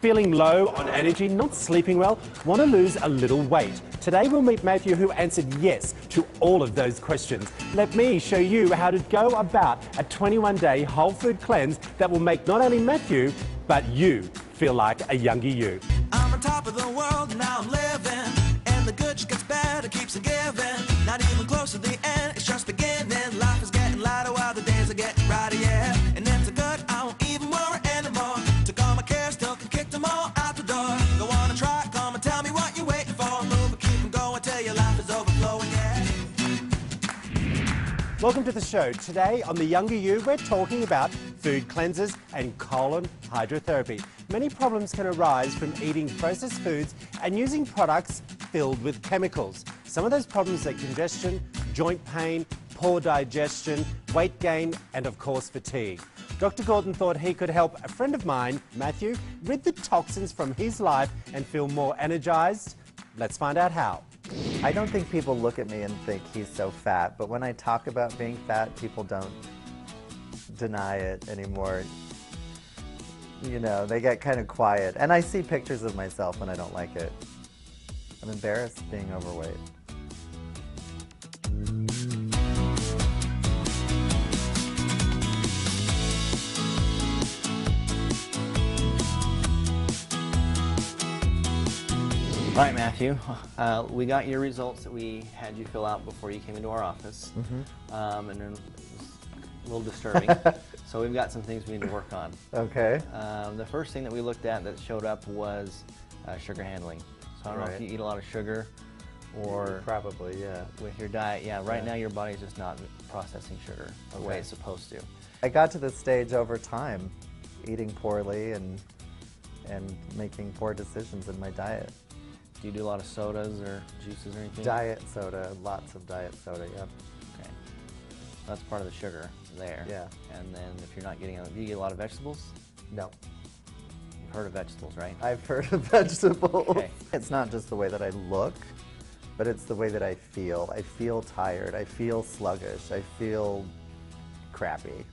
Feeling low on energy, not sleeping well, want to lose a little weight? Today we'll meet Matthew, who answered yes to all of those questions. Let me show you how to go about a 21-day whole food cleanse that will make not only Matthew, but you feel like a younger you. I'm on top of the world, now I'm living, and the good just gets better, keeps on giving. Not even close to the end, it's just beginning. Life is getting lighter while the days are getting brighter, yeah. And it's a good, I won't even worry anymore. Took all my cares, still can kick them all out the door. Go on and try, come and tell me what you're waiting for. Move and keep them going till your life is overflowing, yeah. Welcome to the show. Today on The Younger You, we're talking about food cleanses and colon hydrotherapy. Many problems can arise from eating processed foods and using products filled with chemicals. Some of those problems are congestion, joint pain, poor digestion, weight gain, and of course fatigue. Dr. Gordon thought he could help a friend of mine, Matthew, rid the toxins from his life and feel more energized. Let's find out how. I don't think people look at me and think he's so fat, but when I talk about being fat, people don't deny it anymore. You know, they get kind of quiet. And I see pictures of myself when I don't like it. I'm embarrassed being overweight. All right, Matthew, we got your results that we had you fill out before you came into our office, and then it was a little disturbing. So we've got some things we need to work on. Okay. The first thing that we looked at that showed up was sugar handling. So I don't know if you eat a lot of sugar or... Probably, yeah. With your diet, yeah. Right now your body's just not processing sugar the way it's supposed to. I got to this stage over time, eating poorly and making poor decisions in my diet. Do you do a lot of sodas or juices or anything? Diet soda, lots of diet soda, yep. Okay. That's part of the sugar there. Yeah. And then if you're not getting, do you get a lot of vegetables? No. You've heard of vegetables, right? I've heard of vegetables. Okay. It's not just the way that I look, but it's the way that I feel. I feel tired, I feel sluggish, I feel crappy.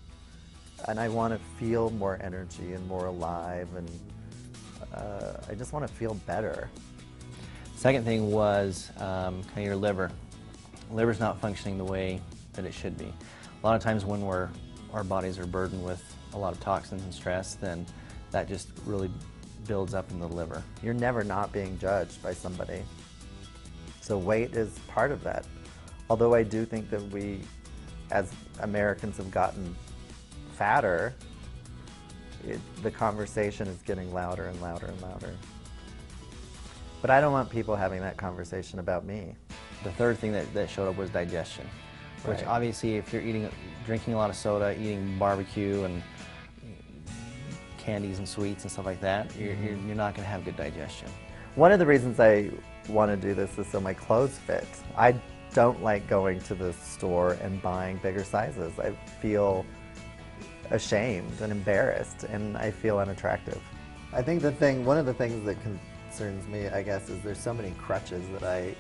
And I want to feel more energy and more alive, and I just want to feel better. Second thing was kind of your liver. Liver's not functioning the way that it should be. A lot of times when our bodies are burdened with a lot of toxins and stress, then that just really builds up in the liver. You're never not being judged by somebody. So weight is part of that. Although I do think that we, as Americans, have gotten fatter, the conversation is getting louder and louder and louder. But I don't want people having that conversation about me. The third thing that showed up was digestion, which obviously if you're drinking a lot of soda, eating barbecue and candies and sweets and stuff like that, you're not going to have good digestion. One of the reasons I want to do this is so my clothes fit. I don't like going to the store and buying bigger sizes. I feel ashamed and embarrassed, and I feel unattractive. I think one of the things that concerns me, I guess, is there's so many crutches that I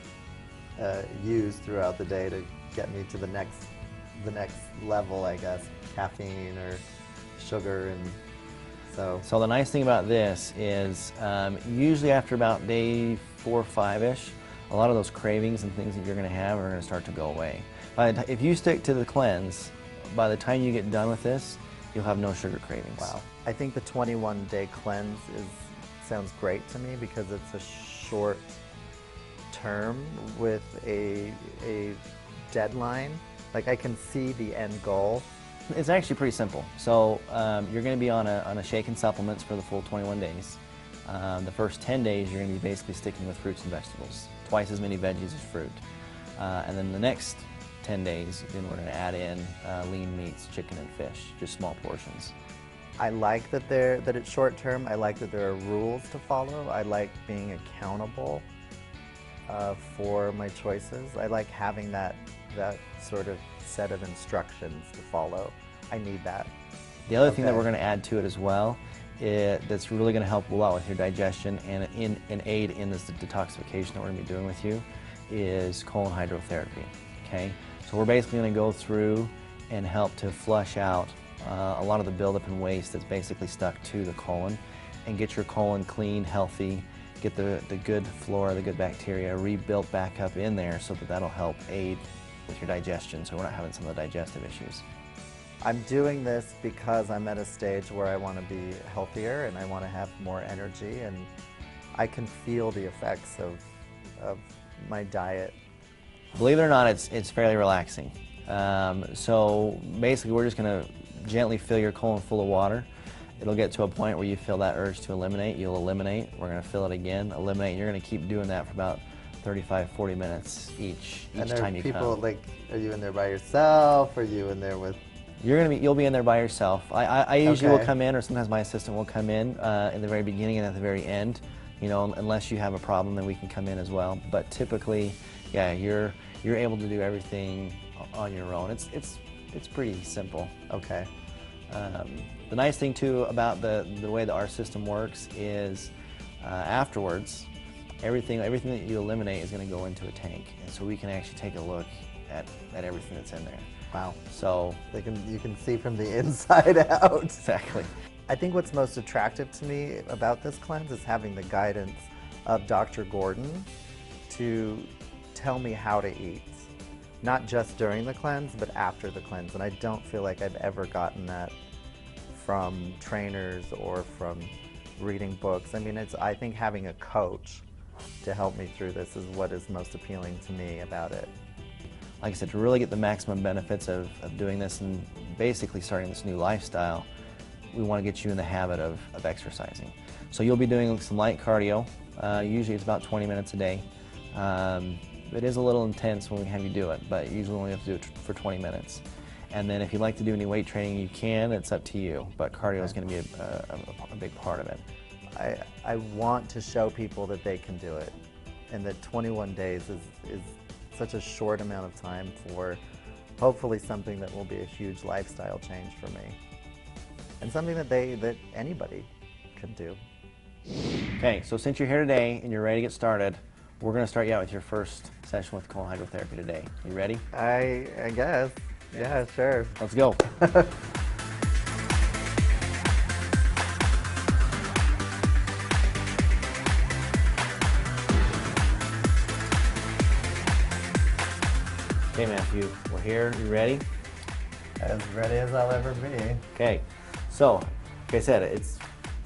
use throughout the day to get me to the next level, I guess, caffeine or sugar, and so. So the nice thing about this is usually after about day 4 or 5-ish, a lot of those cravings and things that you're going to have are going to start to go away. If you stick to the cleanse, by the time you get done with this, you'll have no sugar cravings. Wow. I think the 21-day cleanse sounds great to me because it's a short term with a deadline. Like, I can see the end goal. It's actually pretty simple. So you're going to be on a shake and supplements for the full 21 days. The first 10 days you're going to be basically sticking with fruits and vegetables, twice as many veggies as fruit. And then the next 10 days, then we're going to add in lean meats, chicken and fish, just small portions. I like that it's short term. I like that there are rules to follow. I like being accountable for my choices. I like having that sort of set of instructions to follow. I need that. The other thing that we're going to add to it as well, that's really going to help a lot with your digestion and aid in this detoxification that we're going to be doing with you, is colon hydrotherapy. Okay, so we're basically going to go through and help to flush out a lot of the buildup and waste that's basically stuck to the colon, and get your colon clean, healthy, get the good flora, the good bacteria rebuilt back up in there so that that'll help aid with your digestion so we're not having some of the digestive issues. I'm doing this because I'm at a stage where I want to be healthier and I want to have more energy, and I can feel the effects of my diet. Believe it or not, it's fairly relaxing. So basically we're just going to gently fill your colon full of water. It'll get to a point where you feel that urge to eliminate. You'll eliminate. We're going to fill it again, eliminate. And you're going to keep doing that for about 35, 40 minutes each time you people, come. like, are you in there by yourself? Are you in there with... You'll be in there by yourself. I usually Okay. will come in, or sometimes my assistant will come in the very beginning and at the very end. You know, unless you have a problem, then we can come in as well. But typically, yeah, you're able to do everything on your own. It's pretty simple. Okay. The nice thing too about the way that our system works is afterwards, everything that you eliminate is going to go into a tank, and so we can actually take a look at everything that's in there. Wow. So You can see from the inside out. exactly. I think what's most attractive to me about this cleanse is having the guidance of Dr. Gordon to tell me how to eat. Not just during the cleanse, but after the cleanse. And I don't feel like I've ever gotten that from trainers or from reading books. I mean, I think having a coach to help me through this is what is most appealing to me about it. Like I said, to really get the maximum benefits of doing this and basically starting this new lifestyle, we want to get you in the habit of exercising. So you'll be doing some light cardio. Usually it's about 20 minutes a day. It is a little intense when we have you do it, but usually we only have to do it for 20 minutes. And then if you'd like to do any weight training, you can. It's up to you. But cardio is going to be a big part of it. I want to show people that they can do it, and that 21 days is such a short amount of time for hopefully something that will be a huge lifestyle change for me, and something that anybody can do. Okay, so since you're here today and you're ready to get started, we're going to start you out with your first session with colon hydrotherapy today. You ready? I guess. Yeah, sure. Let's go. Okay, Matthew, we're here. You ready? As ready as I'll ever be. Okay, so like I said, it's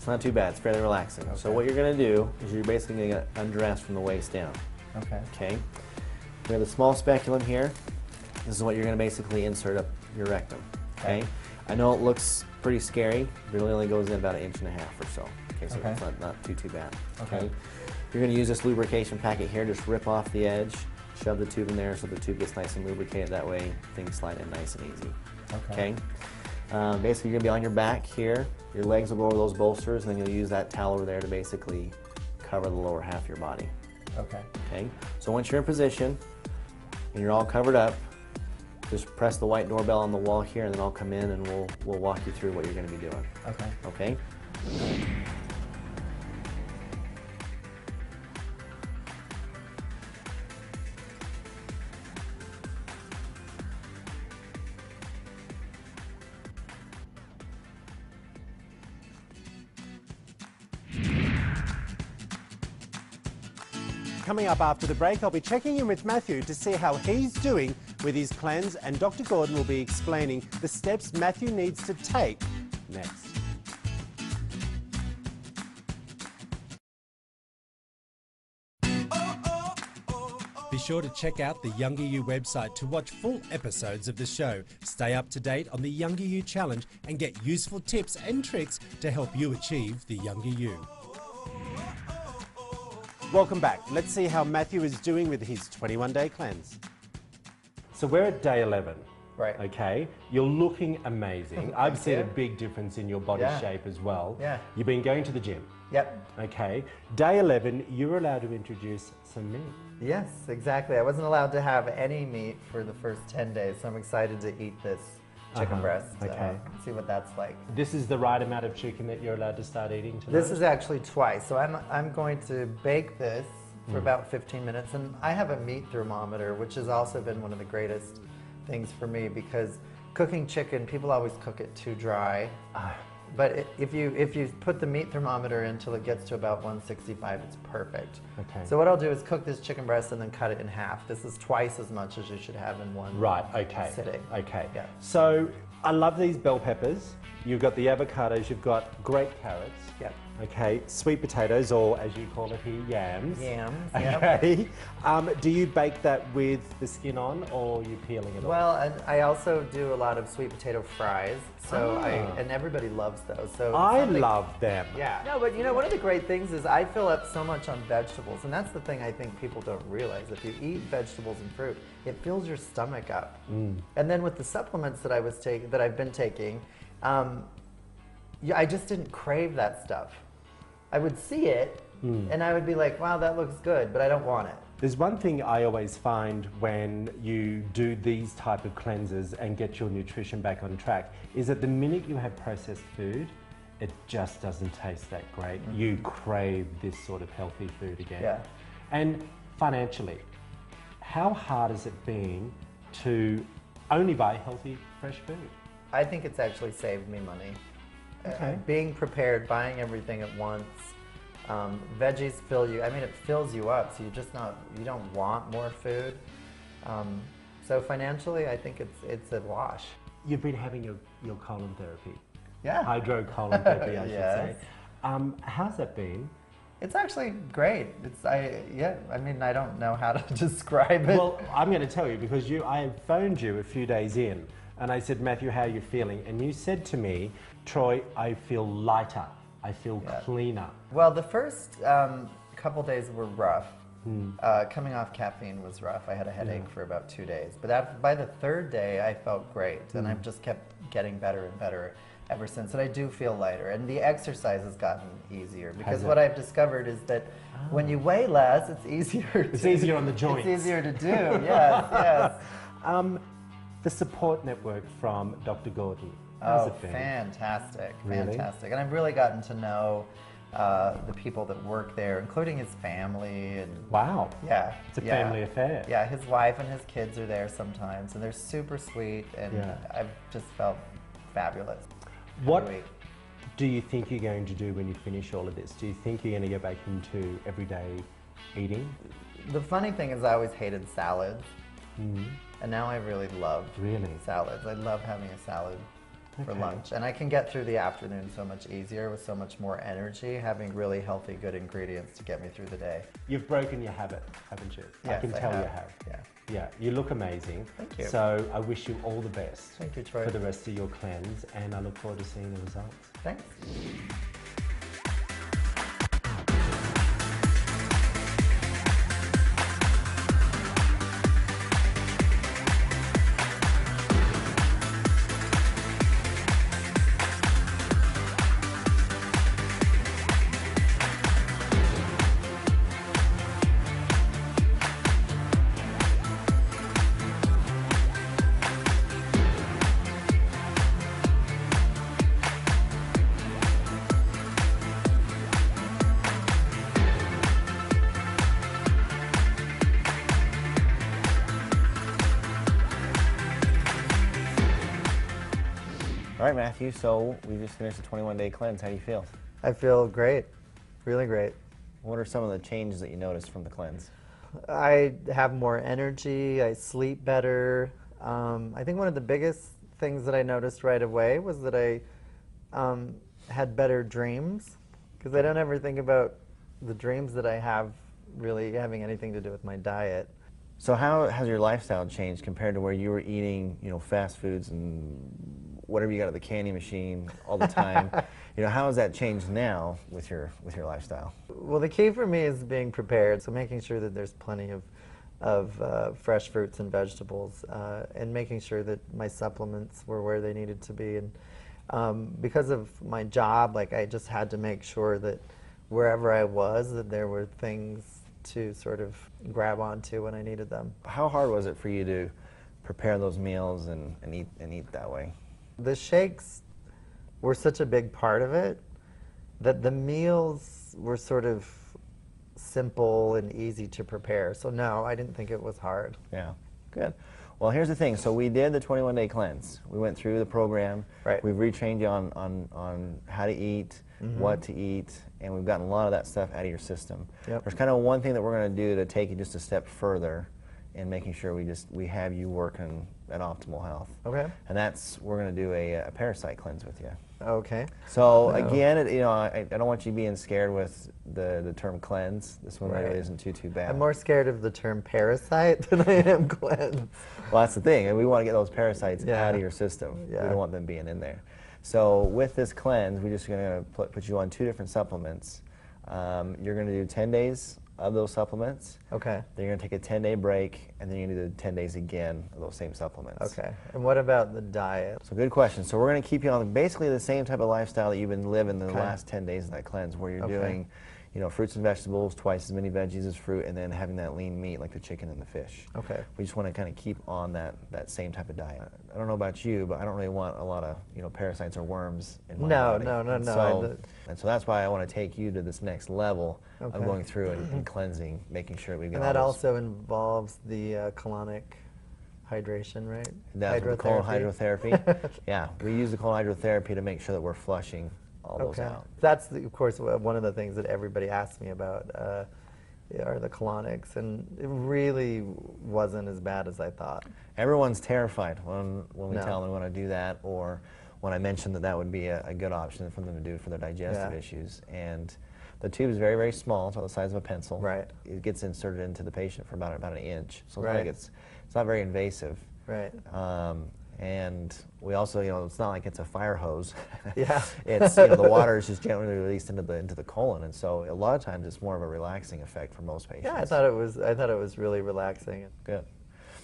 not too bad. It's fairly relaxing. Okay. So what you're going to do is you're basically going to get undressed from the waist down. Okay. Okay. We have a small speculum here. This is what you're going to basically insert up your rectum. Okay. I know it looks pretty scary. It really only goes in about 1.5 inches or so. Okay, so Okay. it's not too bad. Okay. You're going to use this lubrication packet here. Just rip off the edge, shove the tube in there so the tube gets nice and lubricated. That way things slide in nice and easy. Okay. Basically, you're going to be on your back here. Your legs will go over those bolsters, and then you'll use that towel over there to basically cover the lower half of your body. Okay. Okay. So once you're in position and you're all covered up, just press the white doorbell on the wall here, and then I'll come in and we'll walk you through what you're going to be doing. Okay. Okay. Coming up after the break, I'll be checking in with Matthew to see how he's doing with his cleanse, and Dr. Gordon will be explaining the steps Matthew needs to take next. Be sure to check out the Younger You website to watch full episodes of the show. Stay up to date on the Younger You Challenge and get useful tips and tricks to help you achieve the Younger You. Welcome back. Let's see how Matthew is doing with his 21-day cleanse. So we're at day 11. Right. Okay. You're looking amazing. I've seen you. a big difference in your body Yeah. shape as well. Yeah. You've been going to the gym. Yep. Okay. Day 11, you were allowed to introduce some meat. Yes, exactly. I wasn't allowed to have any meat for the first 10 days, so I'm excited to eat this chicken breast. Okay. See what that's like. This is the right amount of chicken that you're allowed to start eating tonight? This is actually twice. So I'm going to bake this for about 15 minutes, and I have a meat thermometer, which has also been one of the greatest things for me, because cooking chicken, people always cook it too dry. But if you put the meat thermometer until it gets to about 165, it's perfect. Okay. So what I'll do is cook this chicken breast and then cut it in half. This is twice as much as you should have in one Right, okay. sitting. Okay. Yeah. So I love these bell peppers. You've got the avocados, you've got great carrots. Yep. Okay, sweet potatoes, or as you call it here, yams. Yams, yep. Okay. Do you bake that with the skin on, or are you peeling it off? Well, I also do a lot of sweet potato fries, so Ah. and everybody loves those. So I something- love them. Yeah. No, but you know, one of the great things is I fill up so much on vegetables, and that's the thing I think people don't realize. If you eat vegetables and fruit, it fills your stomach up. And then with the supplements that I've been taking, I just didn't crave that stuff. I would see it, and I would be like, wow, that looks good, but I don't want it. There's one thing I always find when you do these type of cleanses and get your nutrition back on track is that the minute you have processed food, it just doesn't taste that great. You crave this sort of healthy food again. Yeah. And financially, how hard has it been to only buy healthy, fresh food? I think it's actually saved me money. Okay. Being prepared, buying everything at once. Veggies fill you, I mean, it fills you up, so you don't want more food. So financially, I think it's a wash. You've been having your colon therapy. Yeah. Hydrocolon therapy, I should Yes. say. How's that been? It's actually great. I mean, I don't know how to describe it. Well, I'm going to tell you because I phoned you a few days in and I said, Matthew, how are you feeling? And you said to me, Troy, I feel lighter. I feel cleaner. Well, the first couple days were rough. Coming off caffeine was rough. I had a headache for about 2 days. But by the third day, I felt great. And I've just kept getting better and better ever since. And I do feel lighter. And the exercise has gotten easier. Because what I've discovered is that when you weigh less, it's easier. It's easier on the joints. It's easier to do, yes, yes. The support network from Dr. Gordon. How's Oh, it been? fantastic, Really? fantastic. And I've really gotten to know the people that work there, including his family. And Wow. yeah, It's a yeah. family affair. Yeah, his wife and his kids are there sometimes, and they're super sweet, and Yeah. I've just felt fabulous. What every week. do you think you're going to do when you finish all of this? Do you think you're going to go back into everyday eating? The funny thing is I always hated salads, and now I really love Really? salads. I love having a salad for Okay. lunch, and I can get through the afternoon so much easier with so much more energy, having really healthy, good ingredients to get me through the day. You've broken your habit, haven't you? I Yes, can I tell you have. have. Yeah. Yeah, you look amazing. Thank you. So I wish you all the best. Thank you, Troy. For the rest of your cleanse, and I look forward to seeing the results. Thanks. All right, Matthew, so we just finished a 21-day cleanse. How do you feel? I feel great, really great. What are some of the changes that you noticed from the cleanse? I have more energy, I sleep better. I think one of the biggest things that I noticed right away was that I had better dreams, because I don't ever think about the dreams that I have really having anything to do with my diet. So how has your lifestyle changed compared to where you were eating, fast foods and whatever you got at the candy machine all the time? How has that changed now with your lifestyle? Well, the key for me is being prepared, so making sure that there's plenty of fresh fruits and vegetables, and making sure that my supplements were where they needed to be. And because of my job, I just had to make sure that wherever I was, that there were things to sort of grab onto when I needed them. How hard was it for you to prepare those meals and eat that way? The shakes were such a big part of it that the meals were sort of simple and easy to prepare. So no, I didn't think it was hard. Yeah, good. Well, here's the thing. So we did the 21-day cleanse. We went through the program. Right. We've retrained you on how to eat, what to eat, and we've gotten a lot of that stuff out of your system. Yep. There's kind of one thing that we're going to do to take you just a step further in making sure we have you working at optimal health. Okay. And that's, we're going to do a parasite cleanse with you. Okay. So again, I don't want you being scared with the term cleanse. This one really isn't too bad. I'm more scared of the term parasite than I am cleanse. Well, that's the thing, and we want to get those parasites Yeah. out of your system. Yeah. We don't want them being in there. So with this cleanse, we're just going to put you on 2 different supplements. You're going to do 10 days of those supplements. Okay. Then you're going to take a 10-day break, and then you're going to do 10 days again of those same supplements. Okay. And what about the diet? So good question. So we're going to keep you on basically the same type of lifestyle that you've been living the Okay. last 10 days of that cleanse, where you're Okay. doing, fruits and vegetables, twice as many veggies as fruit, and then having that lean meat like the chicken and the fish. Okay. We just want to kind of keep on that same type of diet. I don't know about you, but I don't really want a lot of parasites or worms in my body. No. And so that's why I want to take you to this next level Okay. of going through and cleansing, making sure we've got And all that those- also involves the colonic hydration, right? That's the colon hydrotherapy. Yeah, we use the colon hydrotherapy to make sure that we're flushing all those out. That's, of course, one of the things that everybody asks me about are the colonics, and it really wasn't as bad as I thought. Everyone's terrified when we No. tell them we want to do that, or when I mention that would be a good option for them to do for their digestive Yeah. issues. And the tube is very, very small. It's about the size of a pencil. Right. It gets inserted into the patient for about an inch, so Right. it's not very invasive. Right. And we also, it's not like it's a fire hose. Yeah. It's the water is just gently released into the colon, and so a lot of times it's more of a relaxing effect for most patients. Yeah, I thought it was really relaxing. Good.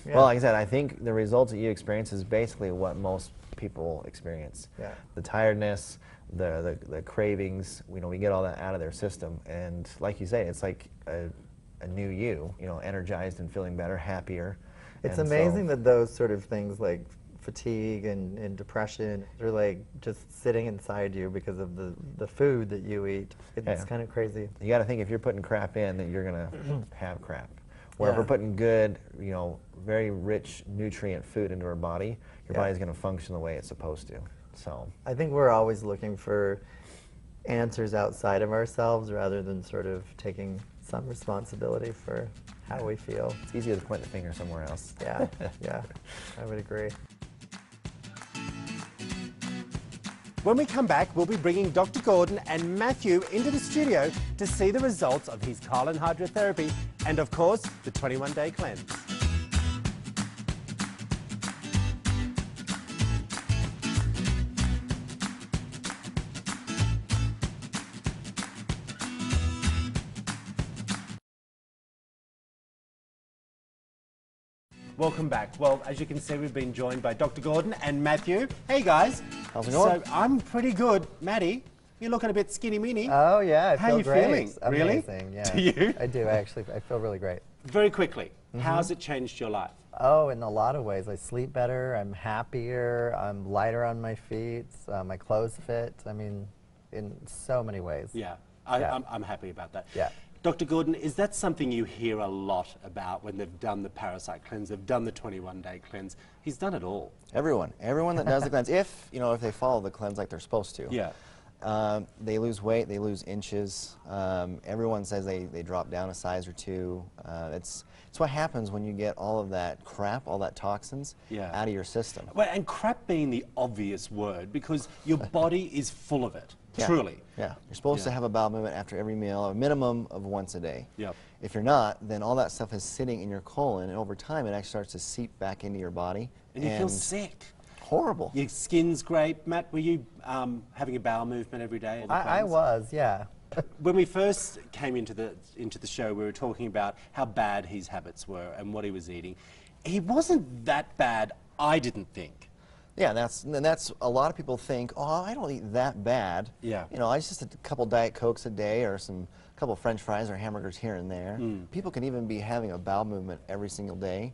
Yeah. Well, like I said, I think the results that you experience is basically what most people experience. Yeah. The tiredness, the cravings, we get all that out of their system, and like you say, it's like a new you, energized and feeling better, happier. It's And so- amazing that those sort of things like fatigue and depression are like just sitting inside you because of the food that you eat. It's Yeah. kind of crazy. You got to think if you're putting crap in, that you're going to have crap. Where if Yeah. we're putting good, very rich nutrient food into our body, your Yeah. body's going to function the way it's supposed to. So, I think we're always looking for answers outside of ourselves rather than sort of taking some responsibility for how we feel. it's easier to point the finger somewhere else. Yeah, yeah, I would agree. When we come back, we'll be bringing Dr. Gordon and Matthew into the studio to see the results of his colon hydrotherapy and, of course, the 21-day cleanse. Welcome back. Well, as you can see, we've been joined by Dr. Gordon and Matthew. Hey, guys. How's it going? So, I'm pretty good. Maddie, you're looking a bit skinny-mini. Oh yeah, I How feel you great. feeling? Really? Amazing, yeah. Do you? I do actually. I feel really great. Very quickly, how's it changed your life? Oh, in a lot of ways. I sleep better. I'm happier. I'm lighter on my feet. My clothes fit. I mean, in so many ways. Yeah, Yeah. I'm happy about that. Yeah. Dr. Gordon, is that something you hear a lot about when they've done the parasite cleanse, they've done the 21-day cleanse? He's done it all. Everyone that does the cleanse, if they follow the cleanse like they're supposed to. Yeah. They lose weight, they lose inches. Everyone says they drop down a size or two. It's what happens when you get all of that crap, all that toxins out of your system. Well, and crap being the obvious word, because your body is full of it, Yeah. truly. Yeah, you're supposed to Yeah. have a bowel movement after every meal, a minimum of once a day. Yep. If you're not, then all that stuff is sitting in your colon, and over time it actually starts to seep back into your body. And you feel sick. Horrible. Your skin's great. Matt, were you having a bowel movement every day? at the I cleanse? was, yeah. When we first came into the show, we were talking about how bad his habits were and what he was eating. He wasn't that bad, I didn't think. Yeah, that's a lot of people think, oh, I don't eat that bad. Yeah. I just a couple Diet Cokes a day or a couple French fries or hamburgers here and there. People can even be having a bowel movement every single day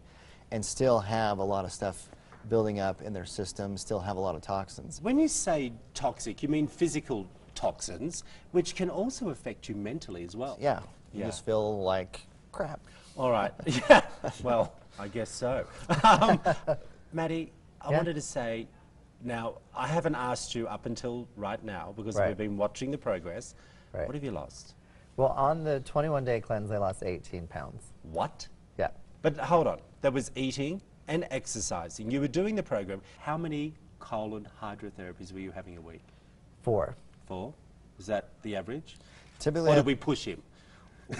and still have a lot of stuff building up in their system, still have a lot of toxins. When you say toxic, you mean physical toxins, which can also affect you mentally as well. Yeah, you Yeah. just feel like crap. All right. Yeah. Well, I guess so. Maddie, I Yeah. wanted to say, now, I haven't asked you up until right now because Right. we've been watching the progress. Right. What have you lost? Well, on the 21-day cleanse, I lost 18 pounds. What? Yeah. But hold on. That was eating and exercising. You were doing the program. How many colon hydrotherapies were you having a week? 4. 4? Was that the average? Typically, Or did we push him?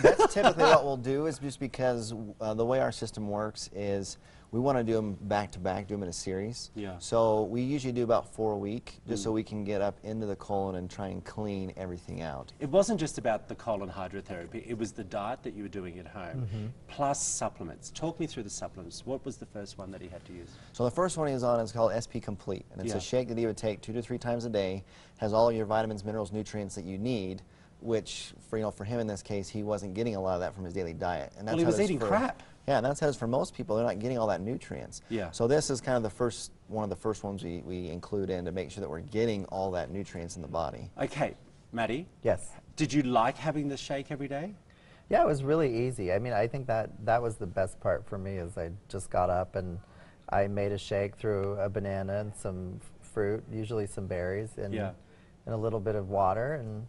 that's typically what we'll do, is just because the way our system works is we want to do them back to back, do them in a series. Yeah. So we usually do about 4 a week, just so we can get up into the colon and try and clean everything out. It wasn't just about the colon hydrotherapy, it was the diet that you were doing at home, plus supplements. Talk me through the supplements. What was the first one that he had to use? So the first one he's on is called SP Complete, and it's Yeah. a shake that he would take 2 to 3 times a day, has all your vitamins, minerals, nutrients that you need, which for him in this case, he wasn't getting a lot of that from his daily diet. And that's Well, he how was it is eating for- crap. Yeah, and that's how it is for most people. They're not getting all that nutrients. Yeah. So this is kind of the first one of the first ones we include in to make sure that we're getting all that nutrients in the body. Okay, Maddie, Yes. did you like having the shake every day? Yeah, it was really easy. I mean, I think that was the best part for me, is I just got up and I made a shake through a banana and some fruit, usually some berries, and, Yeah. and a little bit of water, and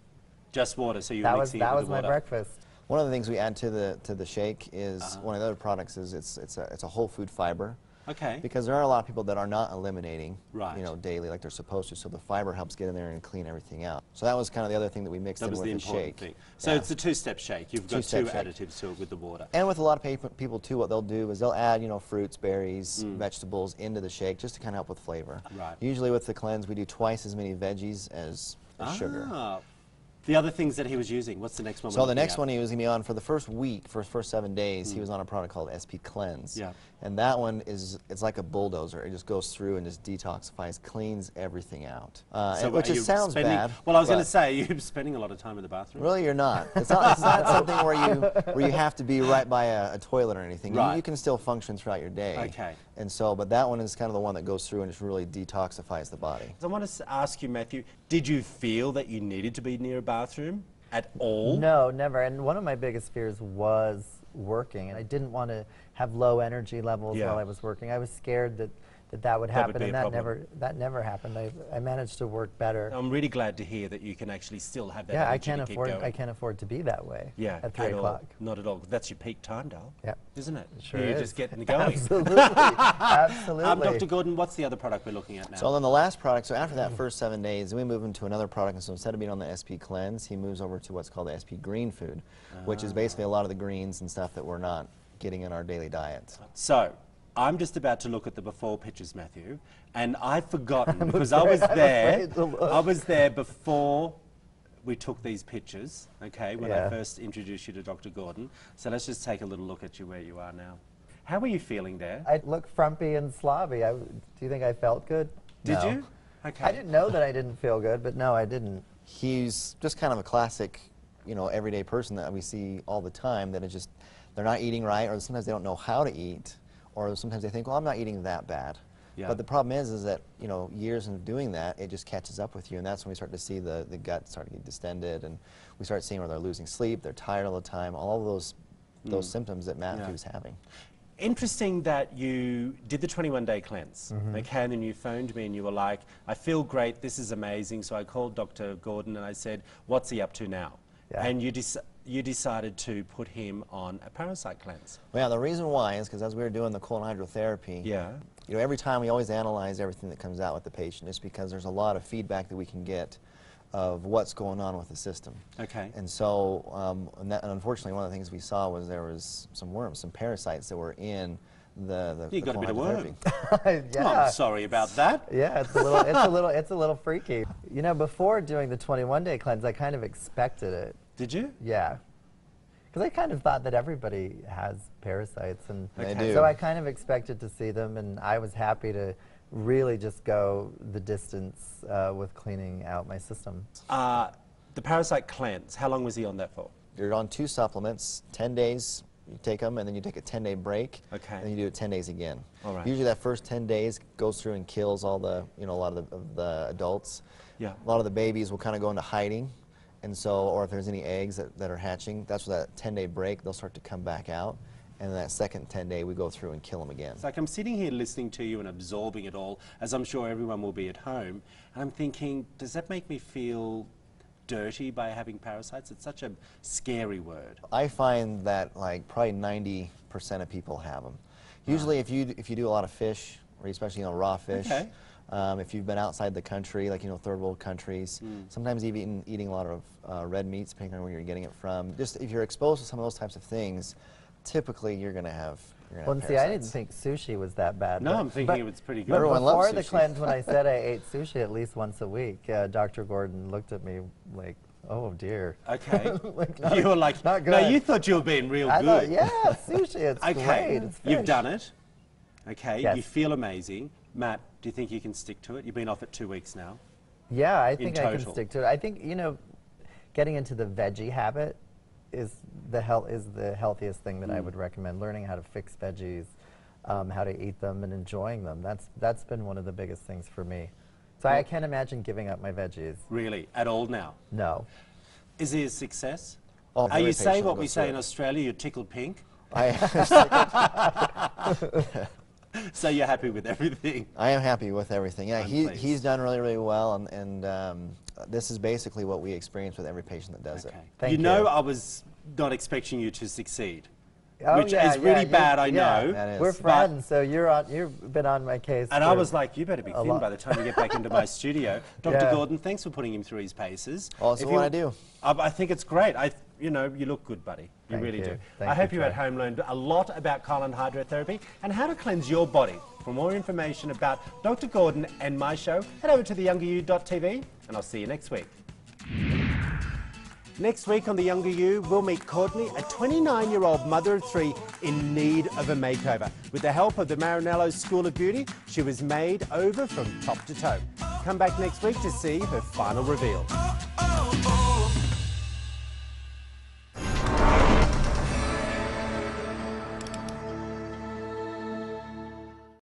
Just water, so you were that was mixing it with the my water. breakfast. One of the things we add to the shake is one of the other products is it's a whole food fiber. Okay. Because there are a lot of people that are not eliminating, Right. daily like they're supposed to. So the fiber helps get in there and clean everything out. So that was kind of the other thing that we mixed That in was with the the important shake. thing. So Yeah. it's a two-step shake. You've got Two-step two shake. additives to it with the water. And with a lot of people too, what they'll do is they'll add, fruits, berries, Mm. vegetables into the shake just to kind of help with flavor. Right. Usually with the cleanse, we do twice as many veggies as sugar. Ah. The other things that he was using, what's the next one? So we're the looking next at? one he was going to be on for the first week, for his first 7 days, he was on a product called SP Cleanse. Yeah. And that one it's like a bulldozer. It just goes through and just detoxifies, cleans everything out. Which are you sounds spending- bad. Well, I was going to but say, you're spending a lot of time in the bathroom. Really, you're not. It's not something where you have to be right by a toilet or anything. Right. You can still function throughout your day. Okay. And so, but that one is kind of the one that goes through and just really detoxifies the body. So I want to ask you, Matthew, did you feel that you needed to be near a bathroom at all? No, never. And one of my biggest fears was working, and I didn't want to have low energy levels Yeah. while I was working. I was scared that would That happen, would be and a that problem. never happened. I managed to work better. I'm really glad to hear that you can actually still have that Yeah, I energy can't to keep afford. going. I can't afford to be that way. Yeah, at 3 at all. o'clock. Not at all. That's your peak time, Dale. Yeah. Isn't it? Sure You're is. just getting going. Absolutely, absolutely. Dr. Gordon, what's the other product we're looking at now? So then the last product, so after that first 7 days, then we move him to another product. And so instead of being on the SP Cleanse, he moves over to what's called the SP Green Food, which is basically a lot of the greens and stuff that we're not getting in our daily diet. So, I'm just about to look at the before pictures, Matthew, and I've forgotten because I was there. afraid to look. I was there before we took these pictures, okay, when I Yeah. first introduced you to Dr. Gordon. So let's just take a little look at you where you are now. How are you feeling there? I look frumpy and slobby. Do you think I felt good? Did No. you? Okay. I didn't know that I didn't feel good, but no, I didn't. He's just kind of a classic, everyday person that we see all the time that is just, they're not eating right, or sometimes they don't know how to eat, or sometimes they think, well, I'm not eating that bad. Yeah. But the problem is that, years of doing that, it just catches up with you, and that's when we start to see the gut start to get distended, and we start seeing where they're losing sleep, they're tired all the time, all of those symptoms that Matthew's having. Interesting that you did the 21-day cleanse, okay, and then you phoned me and you were like, I feel great, this is amazing, so I called Dr. Gordon and I said, what's he up to now? Yeah. And you decided to put him on a parasite cleanse. Well, yeah, the reason why is because as we were doing the colon hydrotherapy, Yeah. every time we always analyze everything that comes out with the patient, just because there's a lot of feedback that we can get of what's going on with the system. Okay. And so, and unfortunately, one of the things we saw was there was some worms, some parasites that were in the You got a colon bit of worm. hydrotherapy. Yeah. Oh, I'm sorry about that. Yeah, it's a little freaky. Before doing the 21-day cleanse, I kind of expected it. Did you? Yeah. Because I kind of thought that everybody has parasites, and They do. so I kind of expected to see them, and I was happy to really just go the distance with cleaning out my system. The parasite cleanse, how long was he on that for? You're on 2 supplements, 10 days. You take them, and then you take a 10-day break. Okay. And you do it 10 days again. All right. Usually, that first 10 days goes through and kills all the, a lot of the adults. Yeah. A lot of the babies will kind of go into hiding, and so, or if there's any eggs that are hatching, that's where that 10-day break, they'll start to come back out, and then that second 10 day we go through and kill them again. It's like I'm sitting here listening to you and absorbing it all, as I'm sure everyone will be at home, and I'm thinking, does that make me feel dirty by having parasites? It's such a scary word. I find that like probably 90% of people have them. Usually if you do a lot of fish, or especially raw fish, Okay. if you've been outside the country, like third world countries, sometimes even eating a lot of red meats, depending on where you're getting it from. Just if you're exposed to some of those types of things, typically you're going to have Well, and see, I didn't think sushi was that bad. No, but- I'm thinking but- it was pretty good. But Everyone loves before the sushi. cleanse, when I said I ate sushi at least once a week, Dr. Gordon looked at me like, oh dear. Okay. Like, not- You were like, not no, good. you thought you were being real I good. thought, yeah, sushi, it's Okay, great. It's you've fish. done it. Okay, Yes. you feel amazing. Matt, do you think you can stick to it? You've been off it 2 weeks now. Yeah, I think I can total. stick to it. I think, getting into the veggie habit is the healthiest thing that I would recommend. Learning how to fix veggies, how to eat them, and enjoying them. That's been one of the biggest things for me. So I can't imagine giving up my veggies. Really, at all now. No. Is it a success? Oh, Are every you saying patient what we goes say through in it. Australia, you're tickled pink? I So you're happy with everything? I am happy with everything. Yeah, I'm pleased. he's done really, really well, and this is basically what we experience with every patient that does Okay. it. Thank you you. know I was not expecting you to succeed. Oh, Which yeah, is really yeah, bad, I yeah. know. That is. We're But- friends, so you've been on my case. And I for was like, you better be a thin lot. by the time you get back into my studio. Dr. Yeah. Gordon, thanks for putting him through his paces. Also If what you- I do. I think it's great. You look good, buddy. You Thank really you. do. Thank I hope you, you at Trey. home learned a lot about colon hydrotherapy and how to cleanse your body. For more information about Dr. Gordon and my show, head over to theyounger.you.tv, and I'll see you next week. Next week on The Younger You, we'll meet Courtney, a 29-year-old mother of 3 in need of a makeover. With the help of the Marinello School of Beauty, she was made over from top to toe. Come back next week to see her final reveal.